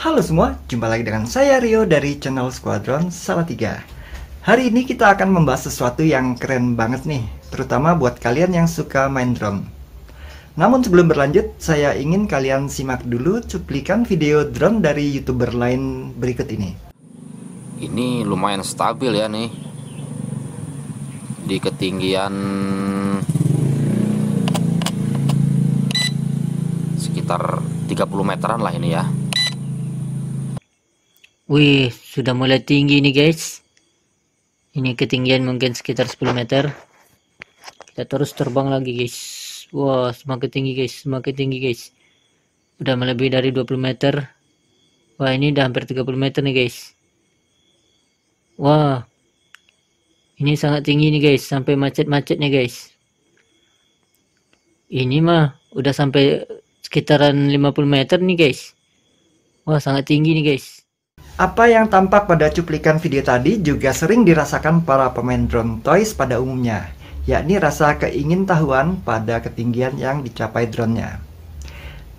Halo semua, jumpa lagi dengan saya Rio dari channel Squadron Salatiga. Hari ini kita akan membahas sesuatu yang keren banget nih, terutama buat kalian yang suka main drone. Namun sebelum berlanjut, saya ingin kalian simak dulu cuplikan video drone dari YouTuber lain berikut ini. Ini lumayan stabil ya nih, di ketinggian sekitar 30 meteran lah ini ya. Wih, sudah mulai tinggi nih guys. Ini ketinggian mungkin sekitar 10 meter. Kita terus terbang lagi guys. Wah, semakin tinggi guys, semakin tinggi guys. Udah melebihi dari 20 meter. Wah, ini udah hampir 30 meter nih guys. Wah, ini sangat tinggi nih guys, sampai macet-macet nih guys. Ini mah udah sampai sekitaran 50 meter nih guys. Wah, sangat tinggi nih guys. Apa yang tampak pada cuplikan video tadi juga sering dirasakan para pemain drone toys pada umumnya, yakni rasa keingintahuan pada ketinggian yang dicapai drone-nya.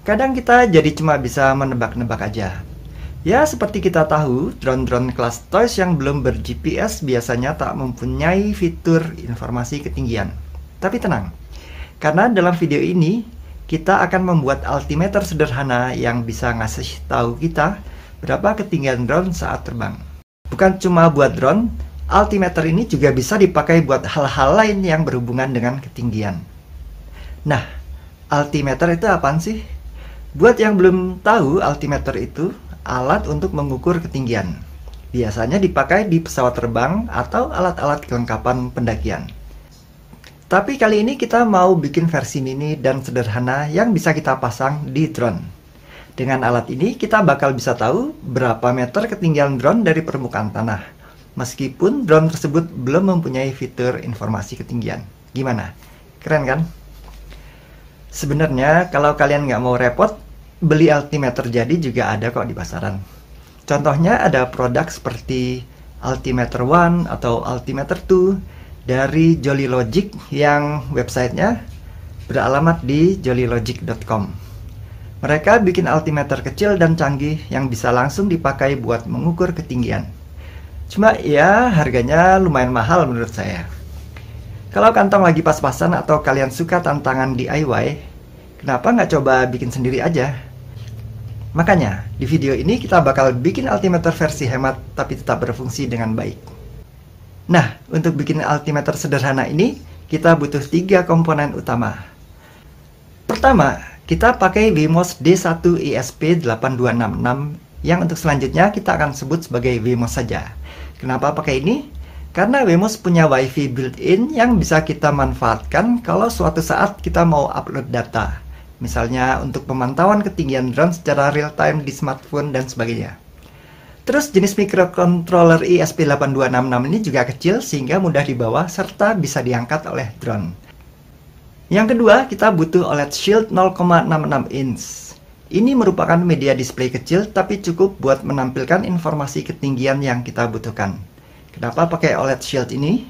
Kadang kita jadi cuma bisa menebak-nebak aja. Ya, seperti kita tahu, drone-drone kelas toys yang belum ber-GPS biasanya tak mempunyai fitur informasi ketinggian. Tapi tenang, karena dalam video ini, kita akan membuat altimeter sederhana yang bisa ngasih tahu kita berapa ketinggian drone saat terbang. Bukan cuma buat drone, altimeter ini juga bisa dipakai buat hal-hal lain yang berhubungan dengan ketinggian. Nah, altimeter itu apaan sih? Buat yang belum tahu, altimeter itu alat untuk mengukur ketinggian. Biasanya dipakai di pesawat terbang atau alat-alat kelengkapan pendakian. Tapi kali ini kita mau bikin versi mini dan sederhana yang bisa kita pasang di drone. Dengan alat ini, kita bakal bisa tahu berapa meter ketinggian drone dari permukaan tanah. Meskipun drone tersebut belum mempunyai fitur informasi ketinggian. Gimana? Keren kan? Sebenarnya, kalau kalian nggak mau repot, beli altimeter jadi juga ada kok di pasaran. Contohnya ada produk seperti Altimeter One atau Altimeter Two dari Jolly Logic yang websitenya beralamat di jollylogic.com. Mereka bikin altimeter kecil dan canggih yang bisa langsung dipakai buat mengukur ketinggian. Cuma ya harganya lumayan mahal menurut saya. Kalau kantong lagi pas-pasan atau kalian suka tantangan DIY, kenapa nggak coba bikin sendiri aja? Makanya, di video ini kita bakal bikin altimeter versi hemat tapi tetap berfungsi dengan baik. Nah, untuk bikin altimeter sederhana ini, kita butuh 3 komponen utama. Pertama, kita pakai Wemos D1 ESP8266 yang untuk selanjutnya kita akan sebut sebagai Wemos saja. Kenapa pakai ini? Karena Wemos punya WiFi built-in yang bisa kita manfaatkan kalau suatu saat kita mau upload data. Misalnya untuk pemantauan ketinggian drone secara real-time di smartphone dan sebagainya. Terus jenis microcontroller ESP8266 ini juga kecil sehingga mudah dibawa serta bisa diangkat oleh drone. Yang kedua, kita butuh OLED Shield 0,66 inch. Ini merupakan media display kecil tapi cukup buat menampilkan informasi ketinggian yang kita butuhkan. Kenapa pakai OLED Shield ini?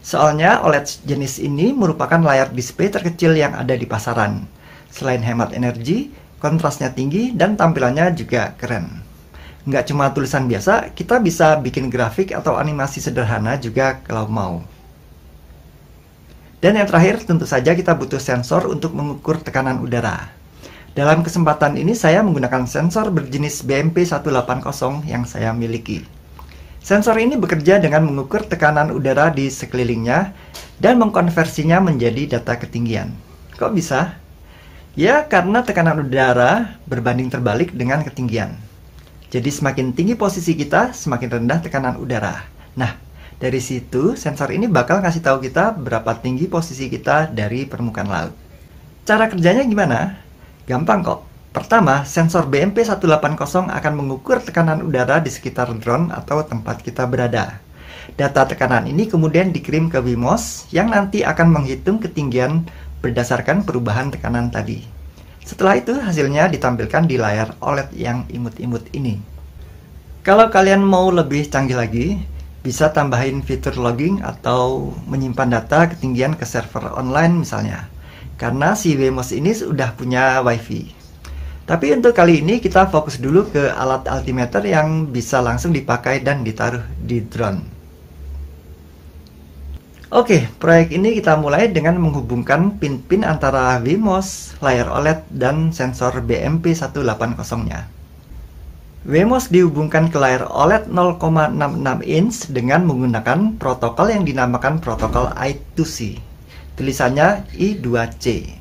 Soalnya OLED jenis ini merupakan layar display terkecil yang ada di pasaran. Selain hemat energi, kontrasnya tinggi dan tampilannya juga keren. Nggak cuma tulisan biasa, kita bisa bikin grafik atau animasi sederhana juga kalau mau. Dan yang terakhir, tentu saja kita butuh sensor untuk mengukur tekanan udara. Dalam kesempatan ini saya menggunakan sensor berjenis BMP180 yang saya miliki. Sensor ini bekerja dengan mengukur tekanan udara di sekelilingnya dan mengkonversinya menjadi data ketinggian. Kok bisa? Ya, karena tekanan udara berbanding terbalik dengan ketinggian. Jadi semakin tinggi posisi kita, semakin rendah tekanan udara. Nah, dari situ, sensor ini bakal ngasih tahu kita berapa tinggi posisi kita dari permukaan laut. Cara kerjanya gimana? Gampang kok. Pertama, sensor BMP180 akan mengukur tekanan udara di sekitar drone atau tempat kita berada. Data tekanan ini kemudian dikirim ke Wemos yang nanti akan menghitung ketinggian berdasarkan perubahan tekanan tadi. Setelah itu, hasilnya ditampilkan di layar OLED yang imut-imut ini. Kalau kalian mau lebih canggih lagi, bisa tambahin fitur logging atau menyimpan data ketinggian ke server online misalnya. Karena si Wemos ini sudah punya WiFi. Tapi untuk kali ini kita fokus dulu ke alat altimeter yang bisa langsung dipakai dan ditaruh di drone. Oke, proyek ini kita mulai dengan menghubungkan pin-pin antara Wemos, layar OLED, dan sensor BMP180-nya. Wemos dihubungkan ke layar OLED 0,66 inch dengan menggunakan protokol yang dinamakan protokol I2C. Tulisannya I2C.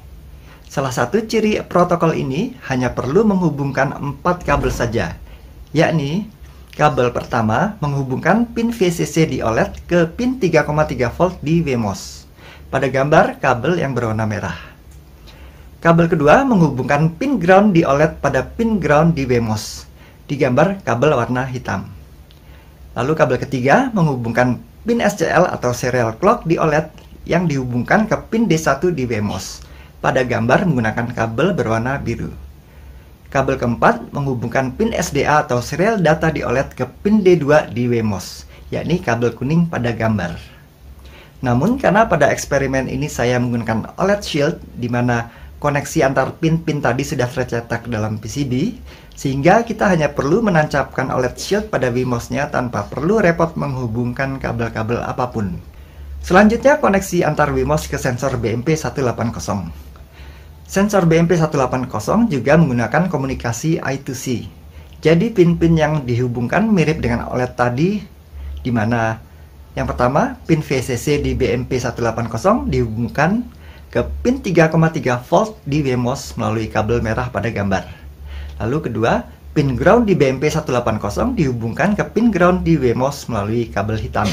Salah satu ciri protokol ini hanya perlu menghubungkan 4 kabel saja, yakni kabel pertama menghubungkan pin VCC di OLED ke pin 3,3 volt di Wemos, pada gambar kabel yang berwarna merah. Kabel kedua menghubungkan pin ground di OLED pada pin ground di Wemos, di gambar kabel warna hitam. Lalu kabel ketiga menghubungkan pin SCL atau serial clock di OLED yang dihubungkan ke pin D1 di Wemos, pada gambar menggunakan kabel berwarna biru. Kabel keempat menghubungkan pin SDA atau serial data di OLED ke pin D2 di Wemos, yakni kabel kuning pada gambar. Namun karena pada eksperimen ini saya menggunakan OLED Shield, di mana koneksi antar pin-pin tadi sudah tercetak dalam PCB, sehingga kita hanya perlu menancapkan OLED Shield pada Wemos-nya tanpa perlu repot menghubungkan kabel-kabel apapun. Selanjutnya koneksi antar Wemos ke sensor BMP180. Sensor BMP180 juga menggunakan komunikasi I2C. Jadi pin-pin yang dihubungkan mirip dengan OLED tadi, di mana yang pertama pin VCC di BMP180 dihubungkan ke pin 3,3 volt di Wemos melalui kabel merah pada gambar. Lalu kedua, pin ground di BMP180 dihubungkan ke pin ground di Wemos melalui kabel hitam.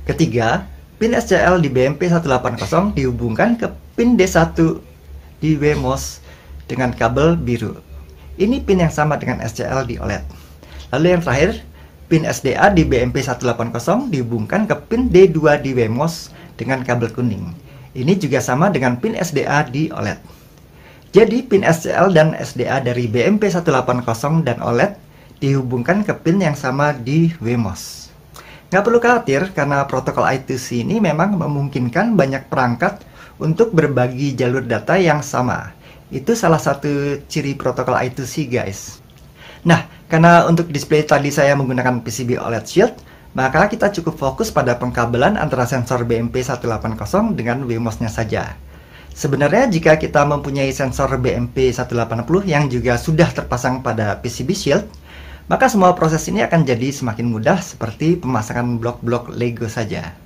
Ketiga, pin SCL di BMP180 dihubungkan ke pin D1 di Wemos dengan kabel biru. Ini pin yang sama dengan SCL di OLED. Lalu yang terakhir, pin SDA di BMP180 dihubungkan ke pin D2 di Wemos dengan kabel kuning. Ini juga sama dengan pin SDA di OLED. Jadi pin SCL dan SDA dari BMP180 dan OLED dihubungkan ke pin yang sama di Wemos. Nggak perlu khawatir karena protokol I2C ini memang memungkinkan banyak perangkat untuk berbagi jalur data yang sama. Itu salah satu ciri protokol I2C, guys. Nah, karena untuk display tadi saya menggunakan PCB OLED Shield, maka kita cukup fokus pada pengkabelan antara sensor BMP180 dengan Wemos-nya saja. Sebenarnya jika kita mempunyai sensor BMP180 yang juga sudah terpasang pada PCB Shield, maka semua proses ini akan jadi semakin mudah seperti pemasangan blok-blok Lego saja.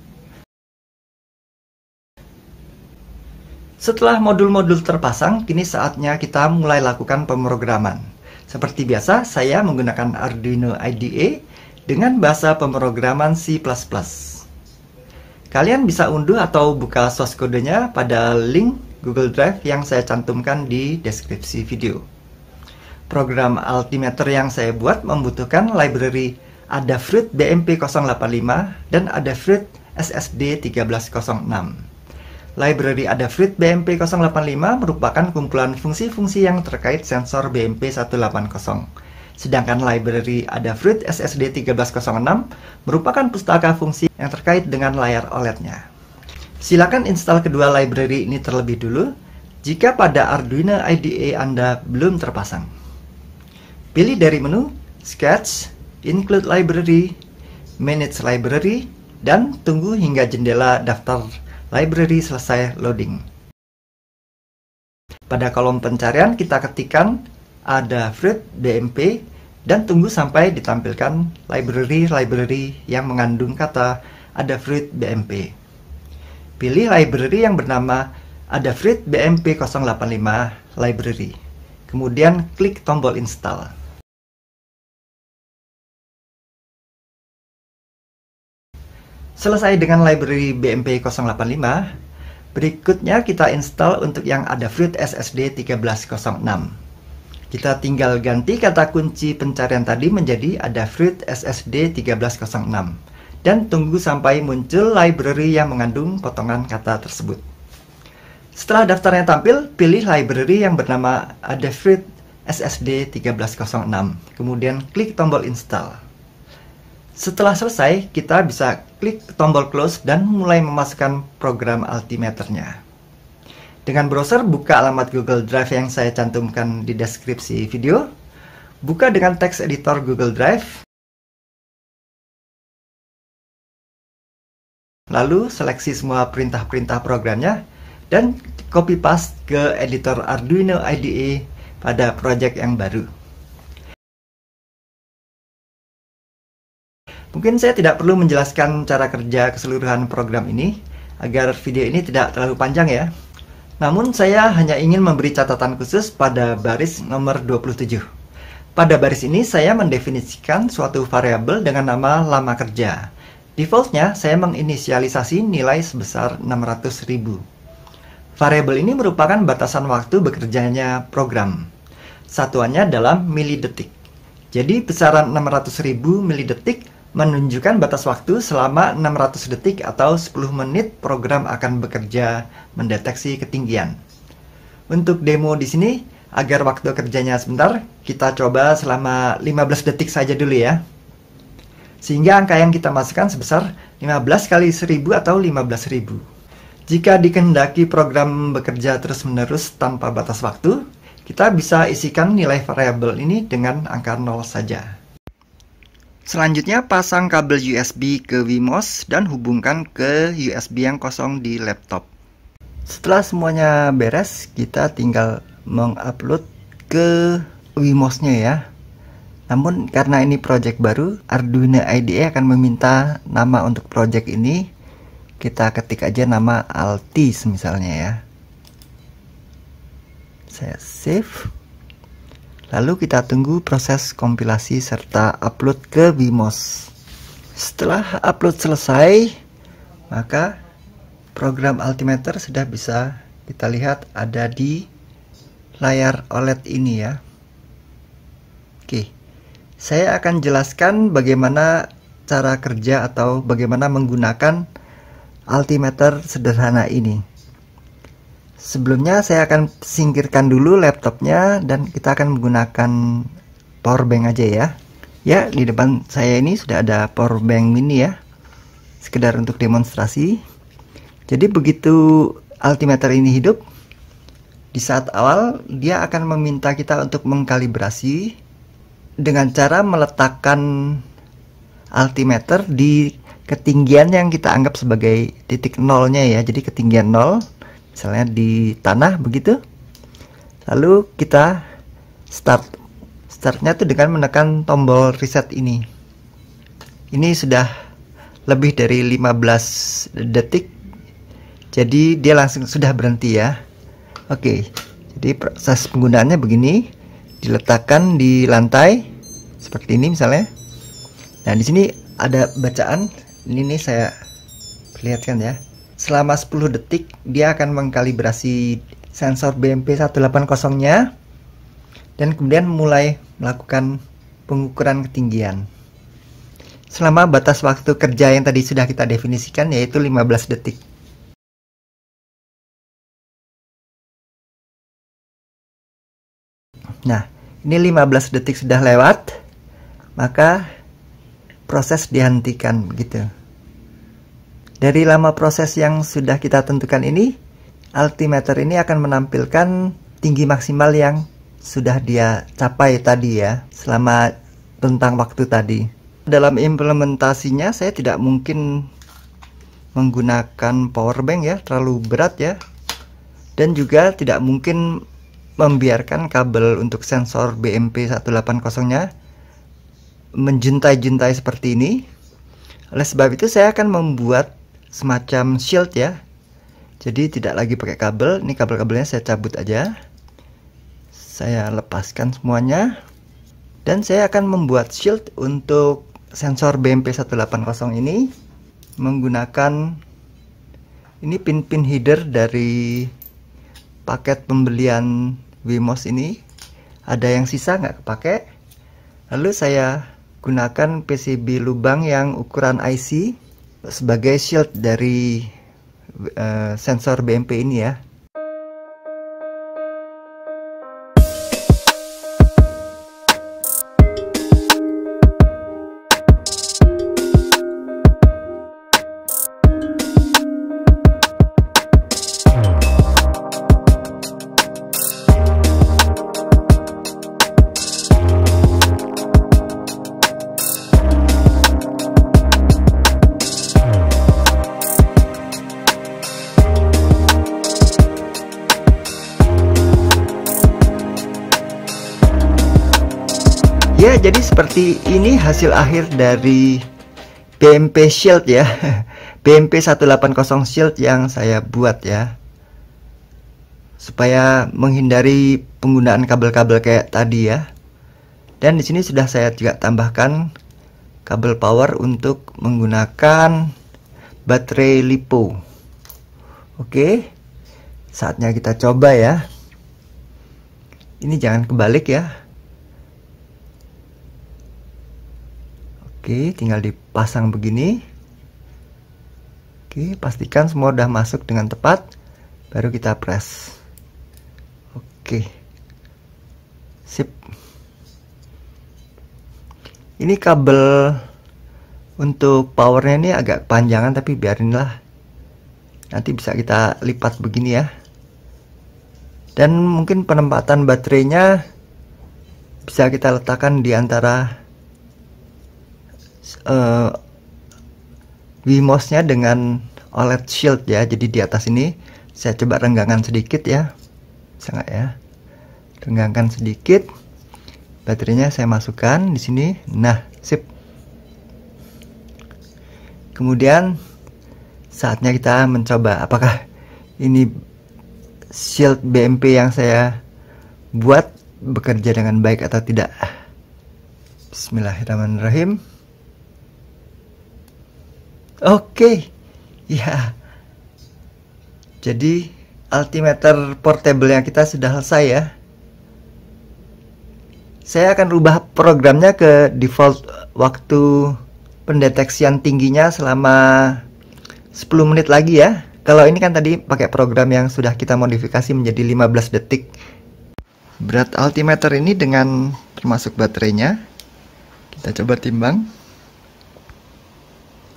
Setelah modul-modul terpasang, kini saatnya kita mulai lakukan pemrograman. Seperti biasa, saya menggunakan Arduino IDE dengan bahasa pemrograman C++. Kalian bisa unduh atau buka source kodenya pada link Google Drive yang saya cantumkan di deskripsi video. Program altimeter yang saya buat membutuhkan library Adafruit BMP085 dan Adafruit SSD 1306. Library Adafruit BMP085 merupakan kumpulan fungsi-fungsi yang terkait sensor BMP180. Sedangkan library Adafruit SSD 1306 merupakan pustaka fungsi yang terkait dengan layar OLED-nya. Silakan install kedua library ini terlebih dulu jika pada Arduino IDE Anda belum terpasang. Pilih dari menu Sketch, Include Library, Manage Library, dan tunggu hingga jendela daftar library selesai loading. Pada kolom pencarian kita ketikkan Adafruit BMP dan tunggu sampai ditampilkan library yang mengandung kata Adafruit BMP. Pilih library yang bernama Adafruit BMP085 library. Kemudian klik tombol install. Selesai dengan library BMP085, berikutnya kita install untuk yang Adafruit SSD 1306. Kita tinggal ganti kata kunci pencarian tadi menjadi Adafruit SSD 1306 dan tunggu sampai muncul library yang mengandung potongan kata tersebut. Setelah daftarnya tampil, pilih library yang bernama Adafruit SSD 1306, kemudian klik tombol install. Setelah selesai, kita bisa klik tombol close dan mulai memasukkan program altimeternya. Dengan browser, buka alamat Google Drive yang saya cantumkan di deskripsi video. Buka dengan teks editor Google Drive. Lalu seleksi semua perintah-perintah programnya dan copy paste ke editor Arduino IDE pada project yang baru. Mungkin saya tidak perlu menjelaskan cara kerja keseluruhan program ini agar video ini tidak terlalu panjang ya. Namun saya hanya ingin memberi catatan khusus pada baris nomor 27. Pada baris ini saya mendefinisikan suatu variabel dengan nama lama kerja. Defaultnya saya menginisialisasi nilai sebesar 600.000. Variabel ini merupakan batasan waktu bekerjanya program. Satuannya dalam milidetik. Jadi besaran 600.000 milidetik menunjukkan batas waktu selama 600 detik atau 10 menit program akan bekerja mendeteksi ketinggian. Untuk demo di sini, agar waktu kerjanya sebentar, kita coba selama 15 detik saja dulu ya. Sehingga angka yang kita masukkan sebesar 15 kali 1000 atau 15.000. Jika dikehendaki program bekerja terus-menerus tanpa batas waktu, kita bisa isikan nilai variabel ini dengan angka 0 saja. Selanjutnya pasang kabel USB ke Wemos dan hubungkan ke USB yang kosong di laptop. Setelah semuanya beres, kita tinggal mengupload ke Wemos-nya ya. Namun karena ini project baru, Arduino IDE akan meminta nama untuk project ini. Kita ketik aja nama Altis misalnya ya. Saya save. Lalu kita tunggu proses kompilasi serta upload ke Wemos. Setelah upload selesai, maka program Altimeter sudah bisa kita lihat ada di layar OLED ini ya. Oke, saya akan jelaskan bagaimana cara kerja atau bagaimana menggunakan Altimeter sederhana ini. Sebelumnya saya akan singkirkan dulu laptopnya dan kita akan menggunakan power bank aja ya. Ya, di depan saya ini sudah ada power bank mini ya. Sekedar untuk demonstrasi. Jadi begitu Altimeter ini hidup, di saat awal dia akan meminta kita untuk mengkalibrasi dengan cara meletakkan Altimeter di ketinggian yang kita anggap sebagai titik nolnya ya. Jadi ketinggian 0. Misalnya di tanah begitu. Lalu kita startnya tuh dengan menekan tombol reset ini. Ini sudah lebih dari 15 detik. Jadi dia langsung sudah berhenti ya. Oke. Jadi proses penggunaannya begini. Diletakkan di lantai seperti ini misalnya. Nah, di sini ada bacaan. Ini nih saya perlihatkan ya. Selama 10 detik dia akan mengkalibrasi sensor BMP180-nya dan kemudian mulai melakukan pengukuran ketinggian. Selama batas waktu kerja yang tadi sudah kita definisikan yaitu 15 detik. Nah, ini 15 detik sudah lewat, maka proses dihentikan begitu. Dari lama proses yang sudah kita tentukan ini, Altimeter ini akan menampilkan tinggi maksimal yang sudah dia capai tadi ya, selama rentang waktu tadi. Dalam implementasinya saya tidak mungkin menggunakan power bank ya, terlalu berat ya. Dan juga tidak mungkin membiarkan kabel untuk sensor BMP180-nya menjuntai-juntai seperti ini. Oleh sebab itu saya akan membuat semacam shield ya. Jadi tidak lagi pakai kabel. Ini kabel-kabelnya saya cabut aja. Saya lepaskan semuanya. Dan saya akan membuat shield untuk sensor BMP180 ini menggunakan ini pin-pin header dari paket pembelian Wemos ini. Ada yang sisa nggak kepake. Lalu saya gunakan PCB lubang yang ukuran IC sebagai shield dari sensor BMP ini ya. Ya, jadi seperti ini hasil akhir dari BMP Shield ya. BMP 180 Shield yang saya buat ya, supaya menghindari penggunaan kabel-kabel kayak tadi ya. Dan di sini sudah saya juga tambahkan kabel power untuk menggunakan baterai LiPo. Oke, saatnya kita coba ya. Ini jangan kebalik ya. Oke, tinggal dipasang begini. Oke, pastikan semua udah masuk dengan tepat, baru kita press. Oke, sip. Ini kabel untuk powernya ini agak panjangan, tapi biarinlah, nanti bisa kita lipat begini ya. Dan mungkin penempatan baterainya bisa kita letakkan di antara Wemos-nya dengan OLED Shield ya. Jadi di atas ini saya coba renggangkan sedikit ya, bisa nggak ya? Renggangkan sedikit. Baterainya saya masukkan di sini. Nah, sip. Kemudian saatnya kita mencoba apakah ini shield BMP yang saya buat bekerja dengan baik atau tidak. Bismillahirrahmanirrahim. Oke, ya. Jadi altimeter portable yang kita sudah selesai ya. Saya akan rubah programnya ke default waktu pendeteksian tingginya selama 10 menit lagi ya. Kalau ini kan tadi pakai program yang sudah kita modifikasi menjadi 15 detik. Berat altimeter ini dengan termasuk baterainya, kita coba timbang.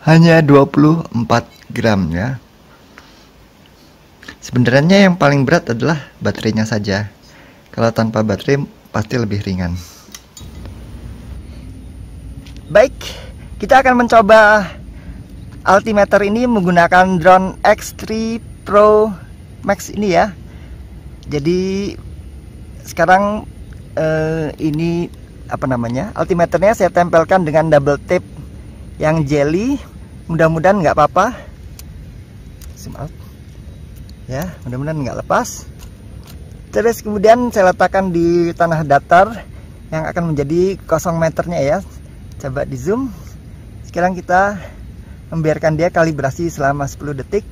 Hanya 24 gram ya. Sebenarnya yang paling berat adalah baterainya saja. Kalau tanpa baterai pasti lebih ringan. Baik, kita akan mencoba altimeter ini menggunakan drone X3 Pro Max ini ya. Jadi sekarang ini apa namanya, altimeternya saya tempelkan dengan double tape yang jelly. Mudah-mudahan nggak apa-apa. Zoom out ya, mudah-mudahan nggak lepas. Terus kemudian saya letakkan di tanah datar yang akan menjadi 0 meternya ya. Coba di zoom. Sekarang kita membiarkan dia kalibrasi selama 10 detik.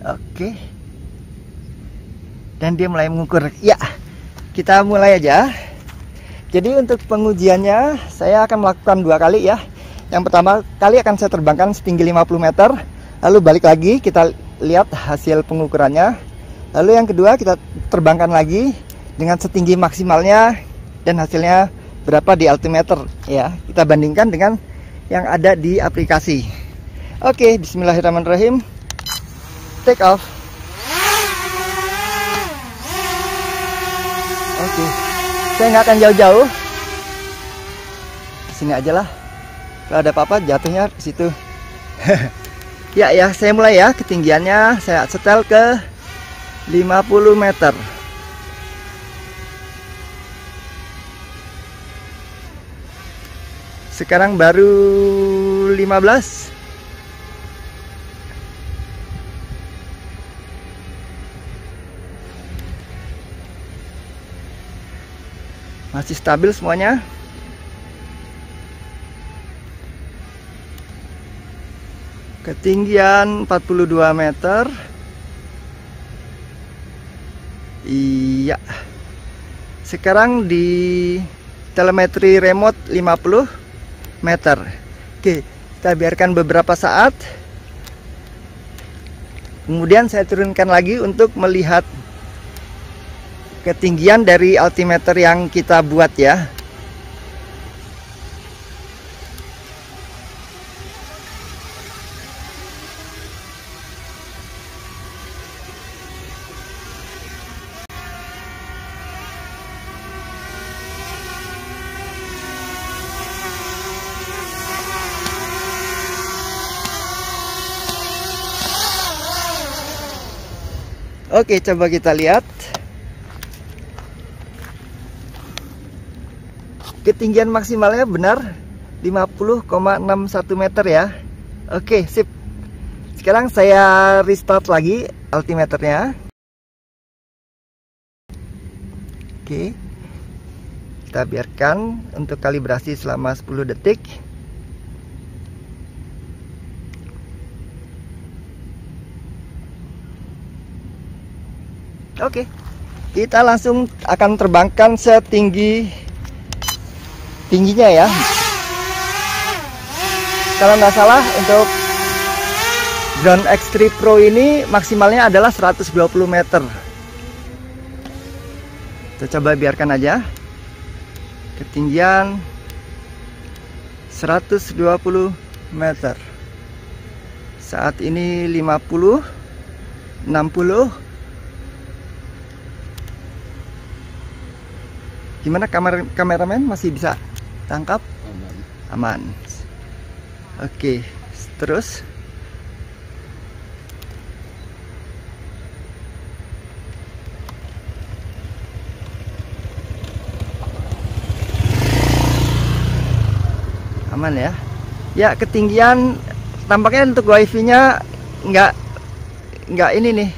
Oke. Dan dia mulai mengukur. Ya, kita mulai aja. Jadi untuk pengujiannya saya akan melakukan 2 kali ya. Yang pertama kali akan saya terbangkan setinggi 50 meter. Lalu balik lagi, kita lihat hasil pengukurannya. Lalu yang kedua kita terbangkan lagi dengan setinggi maksimalnya dan hasilnya berapa di altimeter ya. Kita bandingkan dengan yang ada di aplikasi. Oke, bismillahirrahmanirrahim. Take off. Oke, saya nggak akan jauh-jauh. Sini aja lah. Kalau ada apa-apa jatuhnya di situ. Ya, saya mulai ya. Ketinggiannya saya setel ke 50 meter. Sekarang baru 15. Masih stabil semuanya. Ketinggian 42 meter. Iya. Sekarang di telemetri remote 50 meter. Oke, kita biarkan beberapa saat. Kemudian saya turunkan lagi untuk melihat ketinggian dari altimeter yang kita buat ya. Oke, coba kita lihat. ketinggian maksimalnya benar 50,61 meter ya. Oke, sip. Sekarang saya restart lagi altimeternya. Oke. Kita biarkan untuk kalibrasi selama 10 detik. Oke, kita langsung akan terbangkan tingginya ya. Kalau nggak salah untuk drone X3 Pro ini maksimalnya adalah 120 meter. Kita coba biarkan aja. Ketinggian 120 meter. Saat ini 50, 60. Gimana kameramen, masih bisa tangkap? Aman. Oke, terus aman ya. Ya, ketinggian tampaknya untuk wifi-nya nggak ini nih,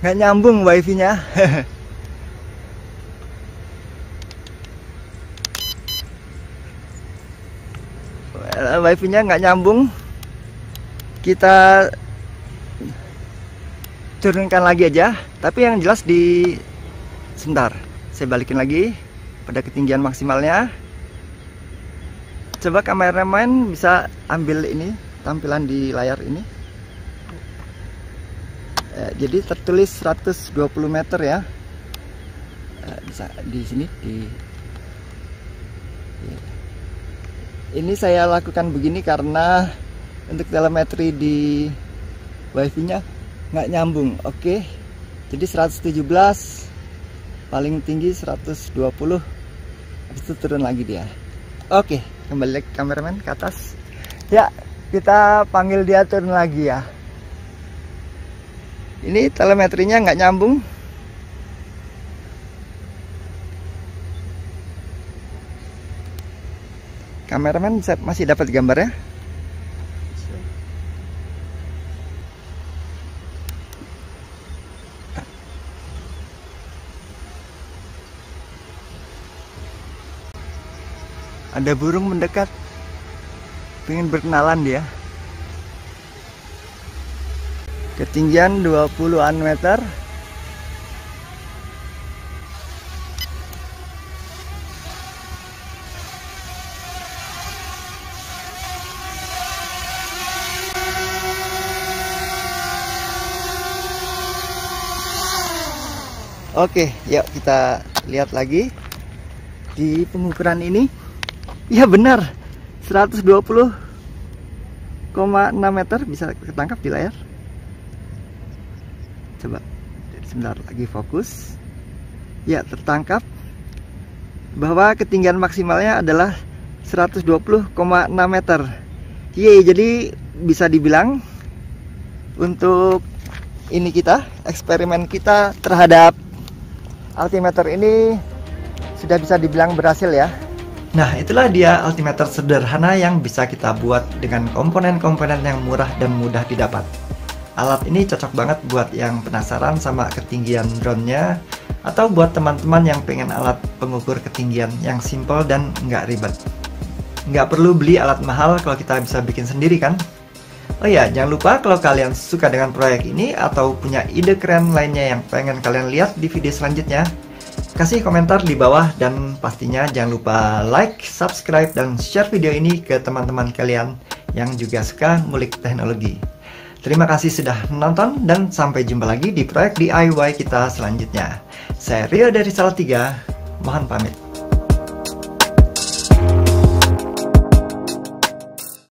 nggak nyambung wifi-nya. Wifi-nya nggak nyambung. Kita turunkan lagi aja. Tapi yang jelas sebentar, saya balikin lagi pada ketinggian maksimalnya. Coba kameramen bisa ambil ini tampilan di layar ini. Jadi tertulis 120 meter ya. Bisa di sini Ini saya lakukan begini karena untuk telemetri di wifi-nya nggak nyambung. Oke, jadi 117, paling tinggi 120, habis itu turun lagi dia. Oke, kembali lagi kameramen ke atas. Ya, kita panggil dia turun lagi ya. Ini telemetrinya nggak nyambung. Kameramen masih dapat gambarnya? Ada burung mendekat, pengen berkenalan dia. Ketinggian 20-an meter. Oke, yuk kita lihat lagi di pengukuran ini. Ya benar, 120,6 meter bisa ketangkap di layar. Coba sebentar lagi fokus. Ya, tertangkap bahwa ketinggian maksimalnya adalah 120,6 meter. Jadi bisa dibilang untuk ini eksperimen kita terhadap altimeter ini sudah bisa dibilang berhasil ya. Nah, itulah dia altimeter sederhana yang bisa kita buat dengan komponen-komponen yang murah dan mudah didapat. Alat ini cocok banget buat yang penasaran sama ketinggian drone-nya, atau buat teman-teman yang pengen alat pengukur ketinggian yang simple dan nggak ribet. Nggak perlu beli alat mahal kalau kita bisa bikin sendiri kan? Oh ya, jangan lupa kalau kalian suka dengan proyek ini atau punya ide keren lainnya yang pengen kalian lihat di video selanjutnya, kasih komentar di bawah, dan pastinya jangan lupa like, subscribe, dan share video ini ke teman-teman kalian yang juga suka ngulik teknologi. Terima kasih sudah menonton dan sampai jumpa lagi di proyek DIY kita selanjutnya. Saya Rio dari Salatiga, mohon pamit.